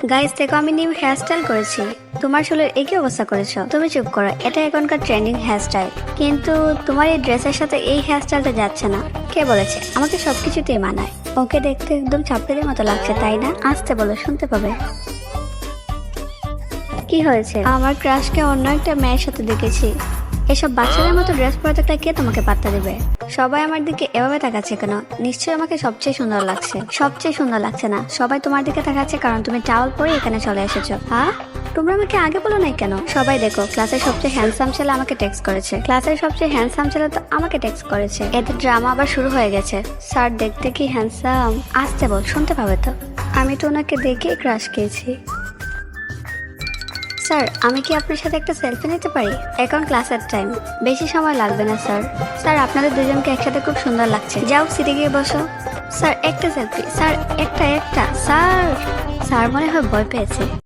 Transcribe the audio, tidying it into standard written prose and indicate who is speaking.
Speaker 1: Guys দেখো আমি new hairstyle করেছি। তোমার চুলের একই অবস্থা করেছো। তুমি চুপ করো, এটা এখনকার ট্রেন্ডিং হেয়ারস্টাইল। কিন্তু তোমার এই ড্রেসের সাথে এই হেয়ারস্টাইলটা যাচ্ছে না। কে বলেছে? আমাকে সবকিছুতেই মানায়। ওকে দেখতে একদম ছাপড়িদের মতো লাগছে, তাই না? আসতে বলো, শুনতে পাবে। কি হয়েছে? আমার ক্রাশকে অন্য একটা মেয়ের সাথে দেখেছি। এসব বাচ্চাদের মতো ড্রেস পরে থাকলে কে তোমাকে পাত্তা দিবে? সবাই আমার দিকে এভাবে তাকাচ্ছে কেন? নিশ্চয়ই আমাকে সবচেয়ে সুন্দর লাগছে। সবচেয়ে সুন্দর লাগছে না, সবাই তোমার দিকে তাকাচ্ছে কারণ তুমি টাওয়াল পরে এখানে চলে এসেছো। হ্যাঁ, তোমরা আমাকে আগে বলো নাই কেন? সবাই দেখো, ক্লাসের সবচেয়ে হ্যান্ডসাম ছেলে আমাকে টেক্সট করেছে। ক্লাসের সবচেয়ে হ্যান্ডসাম ছেলে তো আমাকে টেক্সট করেছে। এদের ড্রামা আবার শুরু হয়ে গেছে। স্যার দেখতে কি হ্যান্ডসাম? আসতে বল, শুনতে পাবে তো। আমি তো ওনাকে দেখেই ক্রাশ খেয়েছি। স্যার আমি কি আপনার সাথে একটা সেলফি নিতে পারি? এখন ক্লাসের টাইম, বেশি সময় লাগবে না স্যার। স্যার আপনাদের দুজনকে একসাথে খুব সুন্দর লাগছে। যাও সিটে গিয়ে বসো। স্যার একটা সেলফি স্যার, একটা একটা স্যার। স্যার মনে হয় ভয় পেয়েছে।